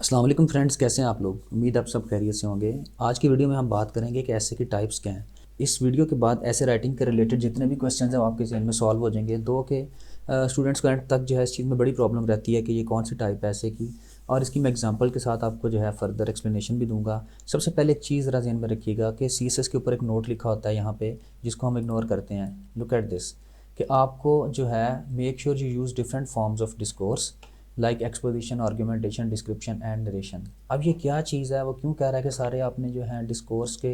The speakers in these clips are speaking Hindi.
अस्सलाम वालेकुम फ्रेंड्स, कैसे हैं आप लोग। उम्मीद आप सब खैरियत से होंगे। आज की वीडियो में हम बात करेंगे कि ऐसे की टाइप्स क्या हैं। इस वीडियो के बाद ऐसे राइटिंग के रिलेटेड जितने भी क्वेश्चंस हैं वो आपके जहन में सॉल्व हो जाएंगे। दो के स्टूडेंट्स को एंड तक जो है इस चीज़ में बड़ी प्रॉब्लम रहती है कि ये कौन सी टाइप है ऐसे की, और इसकी मैं एग्जांपल के साथ आपको जो है फर्दर एक्सप्लेनेशन भी दूंगा। सबसे पहले एक चीज़ ज़रा जहन में रखिएगा कि CSS के ऊपर एक नोट लिखा होता है यहाँ पे, जिसको हम इग्नोर करते हैं। लुक एट दिस कि आपको जो है make sure you use different forms of discourse like exposition, argumentation, description and narration. अब ये क्या चीज़ है, वो क्यों कह रहा है कि सारे आपने जो है डिस्कोर्स के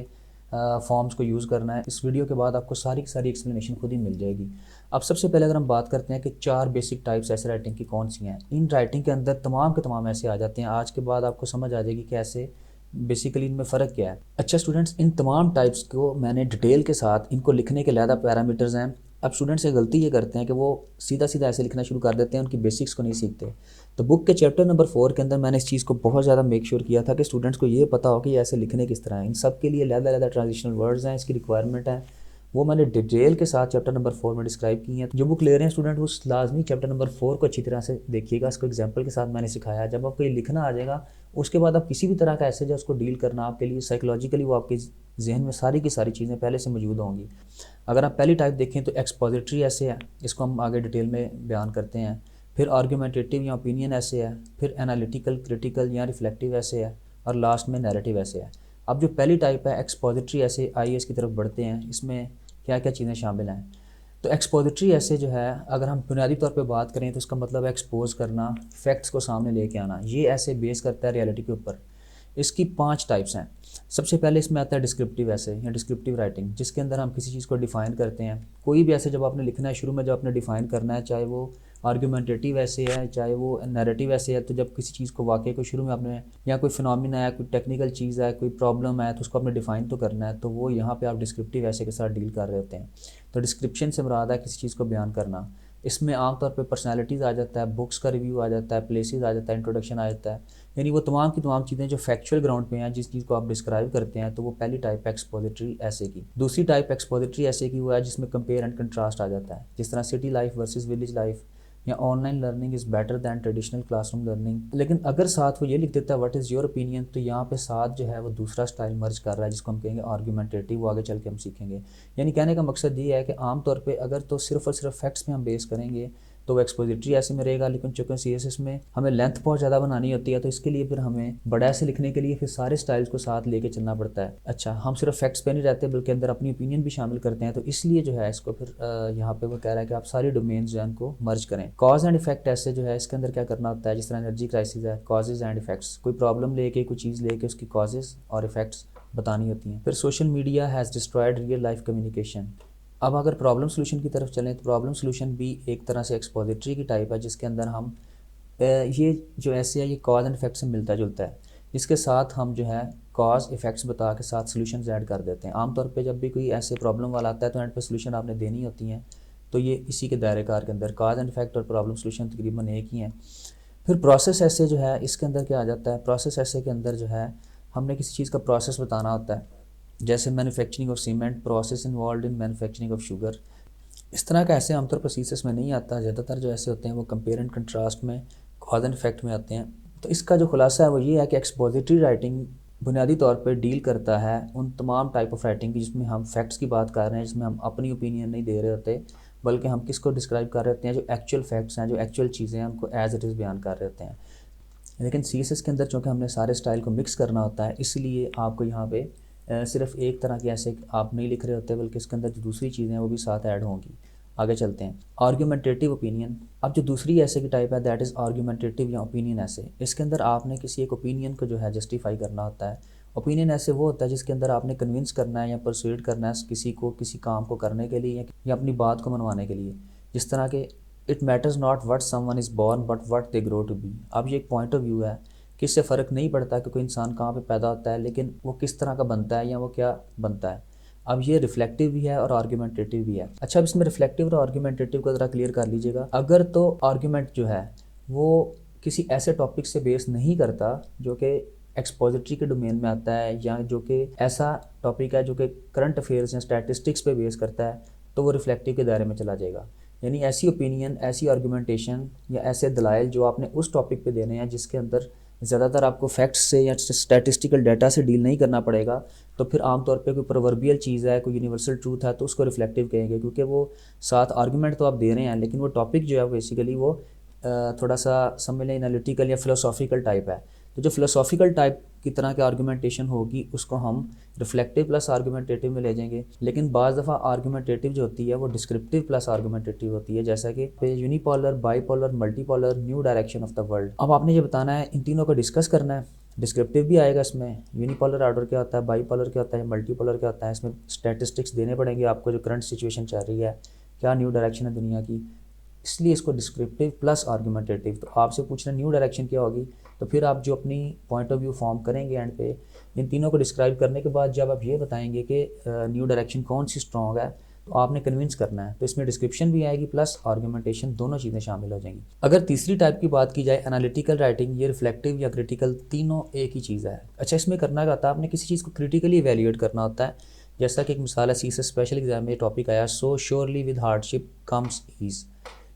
फॉर्म्स को यूज़ करना है। इस वीडियो के बाद आपको सारी की सारी एक्सप्लेनेशन खुद ही मिल जाएगी। अब सबसे पहले अगर हम बात करते हैं कि चार बेसिक टाइप्स ऐसे राइटिंग की कौन सी हैं, इन राइटिंग के अंदर तमाम के तमाम ऐसे आ जाते हैं। आज के बाद आपको समझ आ जाएगी कि ऐसे बेसिकली इनमें फ़र्क क्या है। अच्छा स्टूडेंट्स, इन तमाम टाइप्स को मैंने डिटेल के साथ, इनको लिखने के अलग पैरामीटर्स हैं। अब स्टूडेंट्स ये गलती ये करते हैं कि वो सीधा सीधा ऐसे लिखना शुरू कर देते हैं, उनकी बेसिक्स को नहीं सीखते। तो बुक के चैप्टर नंबर 4 के अंदर मैंने इस चीज़ को बहुत ज़्यादा मेक श्योर किया था कि स्टूडेंट्स को ये पता हो कि ये ऐसे लिखने किस तरह है। इन सब के लिए अलग-अलग ट्रांजिशनल वर्ड्स हैं, इसकी रिक्वायरमेंट है, वो मैंने डिटेल के साथ चैप्टर नंबर 4 में डिस्क्राइब की हैं। तो जो बुक ले रहे हैं स्टूडेंट, उस लाजमी चैप्टर नंबर 4 को अच्छी तरह से देखिएगा। इसको एग्जाम्पल के साथ मैंने सिखाया। जब आपको ये लिखना आ जाएगा, उसके बाद आप किसी भी तरह का ऐसे जो उसको डील करना आपके लिए साइकोलॉजिकली वो आपके जहन में सारी की सारी चीज़ें पहले से मौजूद होंगी। अगर आप पहली टाइप देखें तो एक्सपोजिटरी ऐसे है, इसको हम आगे डिटेल में बयान करते हैं। फिर आर्गूमेंटेटिव या ओपिनियन ऐसे है, फिर एनालिटिकल, क्रिटिकल या रिफ्लेक्टिव ऐसे है, और लास्ट में नैरेटिव ऐसे है। अब जो पहली टाइप है एक्सपोजिटरी ऐसे, आइए इसकी तरफ बढ़ते हैं। इसमें क्या क्या चीज़ें शामिल हैं। तो एक्सपोजिटरी ऐसे जो है, अगर हम बुनियादी तौर पे बात करें तो इसका मतलब है एक्सपोज करना, फैक्ट्स को सामने लेके आना। ये ऐसे बेस करता है रियलिटी के ऊपर। इसकी 5 टाइप्स हैं। सबसे पहले इसमें आता है डिस्क्रिप्टिव ऐसे या डिस्क्रिप्टिव राइटिंग, जिसके अंदर हम किसी चीज़ को डिफ़ाइन करते हैं। कोई भी ऐसे जब आपने लिखना है, शुरू में जब आपने डिफ़ाइन करना है, चाहे वो आर्गूमेंटेटिव ऐसे है, चाहे वो नैरेटिव ऐसे है, तो जब किसी चीज़ को, वाक़े को शुरू में आपने, या कोई फिनोमिना है, कोई टेक्निकल चीज़ है, कोई प्रॉब्लम है, तो उसको आपने डिफ़ाइन तो करना है। तो वो यहाँ पे आप डिस्क्रिप्टिव ऐसे के साथ डील कर रहे होते हैं। तो डिस्क्रिप्शन से मुराद है किसी चीज़ को बयान करना। इसमें आमतौर पे पर्सनैलिटीज़ आ जाता है, बुक्स का रिव्यू आ जाता है, प्लेसेस आ जाता है, इंट्रोडक्शन आ जाता है। यानी वो तमाम की तमाम चीज़ें जो फैक्चुअल ग्राउंड पे हैं, जिस चीज़ को आप डिस्क्राइब करते हैं, तो वो पहली टाइप है एक्सपोजिटरी ऐसे की। दूसरी टाइप एक्सपोजिटरी ऐसे की वो है जिसमें कंपेयर एंड कंट्रास्ट आ जाता है, जिस तरह city life versus village life, या online learning is better than traditional classroom learning. लेकिन अगर साथ वो ये लिख देता है व्हाट इज़ योर ओपिनियन, तो यहाँ पे साथ जो है वो दूसरा स्टाइल मर्ज कर रहा है, जिसको हम कहेंगे आर्गूमेंटेटिव। वो आगे चल के हम सीखेंगे। यानी कहने का मकसद ये है कि आमतौर पे अगर तो सिर्फ और सिर्फ फैक्ट्स पे हम बेस करेंगे तो वो एक्सपोजिटरी ऐसे में रहेगा। लेकिन चूँकि CSS में हमें लेंथ बहुत ज़्यादा बनानी होती है, तो इसके लिए फिर हमें बड़ा ऐसे लिखने के लिए फिर सारे स्टाइल्स को साथ लेके चलना पड़ता है। अच्छा, हम सिर्फ फैक्ट्स पे नहीं रहते बल्कि अंदर अपनी ओपिनियन भी शामिल करते हैं। तो इसलिए जो है इसको फिर यहाँ पे वो कह रहा है कि आप सारी डोमेन जो है उनको मर्ज करें। कॉज एंड इफेक्ट ऐसे जो है, इसके अंदर क्या करना होता है, जिस तरह एनर्जी क्राइसिस है, कॉजेज एंड इफेक्ट्स, कोई प्रॉब्लम लेके, कोई चीज़ लेके उसकी कॉजेज और इफेक्ट्स बतानी होती हैं। फिर social media has destroyed real life communication. अब अगर प्रॉब्लम सॉल्यूशन की तरफ चलें तो प्रॉब्लम सॉल्यूशन भी एक तरह से एक्सपोजिटरी की टाइप है, जिसके अंदर हम ये जो ऐसे है ये कॉज एंड इफेक्ट से मिलता जुलता है, जिसके साथ हम जो है कॉज इफेक्ट्स बता के साथ सॉल्यूशंस ऐड कर देते हैं। आमतौर पे जब भी कोई ऐसे प्रॉब्लम वाला आता है तो एंड पे सॉल्यूशन आपने देनी होती हैं। तो ये इसी के दायरे कार के अंदर कॉज एंड इफेक्ट और प्रॉब्लम सॉल्यूशन तकरीबन एक ही हैं। फिर प्रोसेस ऐसे जो है, इसके अंदर क्या आ जाता है, प्रोसेस ऐसे के अंदर जो है हमने किसी चीज़ का प्रोसेस बताना होता है। जैसे manufacturing of cement, process involve in manufacturing of sugar. इस तरह का ऐसे आमतौर पर CSS में नहीं आता। ज़्यादातर जो ऐसे होते हैं वो कंपेयर एंड कंट्रास्ट में, कॉज एंड इफेक्ट में आते हैं। तो इसका जो खुलासा है वो ये है कि एक्सपोजिटरी राइटिंग बुनियादी तौर पर डील करता है उन तमाम टाइप ऑफ राइटिंग की जिसमें हम फैक्ट्स की बात कर रहे हैं, जिसमें हम अपनी ओपिनियन नहीं दे रहे होते, बल्कि हम किसको डिस्क्राइब कर रहे होते हैं, जो एक्चुअल फैक्ट्स हैं, जो एक्चुअल चीज़ें हैं, उनको एज इट इज़ बयान कर रहे होते हैं। लेकिन CSS के अंदर चूँकि हमने सारे स्टाइल को मिक्स करना होता है, इसलिए आपको यहाँ पे सिर्फ एक तरह की ऐसे आप नहीं लिख रहे होते, बल्कि इसके अंदर जो दूसरी चीज़ें हैं वो भी साथ ऐड होंगी। आगे चलते हैं। आर्गूमेंटेटिव ओपिनियन। अब जो दूसरी ऐसे की टाइप है दैट इज़ आर्गूमेंटेटिव या ओपिनियन ऐसे। इसके अंदर आपने किसी एक ओपिनियन को जो है जस्टिफाई करना होता है। ओपिनियन ऐसे वो होता है जिसके अंदर आपने कन्विंस करना है या परsuade करना है किसी को किसी काम को करने के लिए, या अपनी बात को मनवाने के लिए। जिस तरह के it matters not what someone is born but what they grow to be. अब ये एक पॉइंट ऑफ व्यू है कि इससे फ़र्क नहीं पड़ता कि कोई इंसान कहाँ पे पैदा होता है, लेकिन वो किस तरह का बनता है या वो क्या बनता है। अब ये रिफ्लेक्टिव भी है और आर्गूमेंटेटिव भी है। अच्छा, अब इसमें रिफ्लेक्टिव और आर्गूमेंटेटिव को ज़रा क्लियर कर लीजिएगा। अगर तो आर्गूमेंट जो है वो किसी ऐसे टॉपिक से बेस नहीं करता जो कि एक्सपोजिटरी के डोमेन में आता है, या जो कि ऐसा टॉपिक है जो कि करंट अफेयर्स या स्टैटिस्टिक्स पे बेस करता है, तो वो रिफ्लेक्टिव के दायरे में चला जाएगा। यानी ऐसी ओपिनियन, ऐसी आर्गूमेंटेशन या ऐसे दलाइल जो आपने उस टॉपिक पे देने हैं जिसके अंदर ज़्यादातर आपको फैक्ट्स से या स्टैटिस्टिकल डाटा से डील नहीं करना पड़ेगा, तो फिर आमतौर पे कोई प्रोवर्बियल चीज़ है, कोई यूनिवर्सल ट्रूथ है, तो उसको रिफ्लेक्टिव कहेंगे, क्योंकि वो साथ आर्गूमेंट तो आप दे रहे हैं लेकिन वो टॉपिक जो है बेसिकली वो थोड़ा सा समझ लें एनालिटिकल या फिलोसॉफिकल टाइप है। तो जो फिलोसॉफिकल टाइप की तरह के आर्गूमेंटेशन होगी उसको हम रिफ्लेक्टिव प्लस आर्गूमेंटेटिव में ले जाएंगे। लेकिन बाज़ दफ़ा आर्गूमेंटेटिव जो होती है वो डिस्क्रिप्टिव प्लस आर्गूमेंटेटिव होती है, जैसा कि unipolar, bipolar, multipolar, new direction of the world. अब आपने ये बताना है, इन तीनों को डिस्कस करना है। डिस्क्रिप्टिव भी आएगा इसमें, यूनिपोलर ऑर्डर क्या होता है, बाईपोलर क्या होता है, मल्टीपोलर क्या होता है, इसमें स्टैटिस्टिक्स देने पड़ेंगे आपको, जो करंट सिचुएशन चल रही है, क्या न्यू डायरेक्शन है दुनिया की, इसलिए इसको डिस्क्रिप्टिव प्लस आर्गूमेंटेटिव। तो आपसे पूछना न्यू डायरेक्शन क्या होगी, तो फिर आप जो अपनी पॉइंट ऑफ व्यू फॉर्म करेंगे एंड पे, इन तीनों को डिस्क्राइब करने के बाद जब आप ये बताएंगे कि न्यू डायरेक्शन कौन सी स्ट्रॉन्ग है, तो आपने कन्विंस करना है। तो इसमें डिस्क्रिप्शन भी आएगी प्लस आर्गूमेंटेशन, दोनों चीज़ें शामिल हो जाएंगी। अगर तीसरी टाइप की बात की जाए एनालिटिकल राइटिंग, ये रिफ्लेक्टिव या क्रिटिकल तीनों एक ही चीज़ है। अच्छा, इसमें करना क्या होता है, आपने किसी चीज़ को क्रिटिकली इवेल्यूएट करना होता है। जैसा कि एक मिसाल है, सीएसएस स्पेशल एग्जाम में टॉपिक आया, सो surely with hardship comes ease,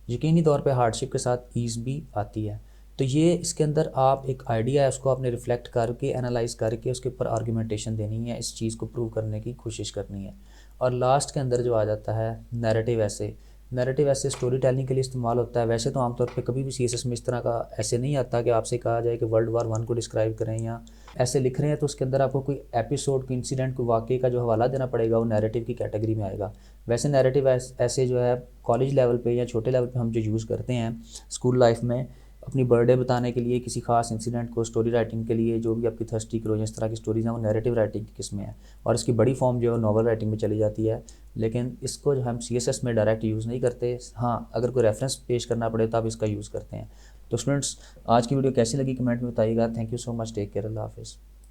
यकीनी तौर पे हार्डशिप के साथ ईज़ भी आती है। तो ये इसके अंदर आप एक आइडिया है उसको आपने रिफ्लेक्ट करके एनालाइज करके उसके ऊपर आर्गूमेंटेशन देनी है, इस चीज़ को प्रूव करने की कोशिश करनी है। और लास्ट के अंदर जो आ जाता है नैरेटिव ऐसे, नैरेटिव ऐसे स्टोरी टेलिंग के लिए इस्तेमाल होता है। वैसे तो आमतौर पे कभी भी सीएसएस में इस तरह का ऐसे नहीं आता कि आपसे कहा जाए कि वर्ल्ड वार 1 को डिस्क्राइब करें या ऐसे लिख रहे हैं, तो उसके अंदर आपको कोई एपिसोड, कोई इंसिडेंट, कोई वाक़ये का जो हवाला देना पड़ेगा, वो नैरेटिव की कैटेगरी में आएगा। वैसे नैरेटिव ऐसे जो है कॉलेज लेवल पे या छोटे लेवल पे हम जो यूज़ करते हैं स्कूल लाइफ में, अपनी बर्थडे बताने के लिए, किसी खास इंसिडेंट को स्टोरी राइटिंग के लिए, जो भी आपकी थर्स्टी क्रो इस तरह की स्टोरीज़ हैं, वो नैरेटिव राइटिंग की किस्में हैं। और इसकी बड़ी फॉर्म जो है नॉवल राइटिंग में चली जाती है, लेकिन इसको जो हम सीएसएस में डायरेक्ट यूज़ नहीं करते। हाँ, अगर कोई रेफरेंस पेश करना पड़े तो आप इसका यूज़ करते हैं। तो स्टूडेंट्स, आज की वीडियो कैसी लगी कमेंट में बताइएगा। Thank you so much, take care, अल्लाह हाफिज़।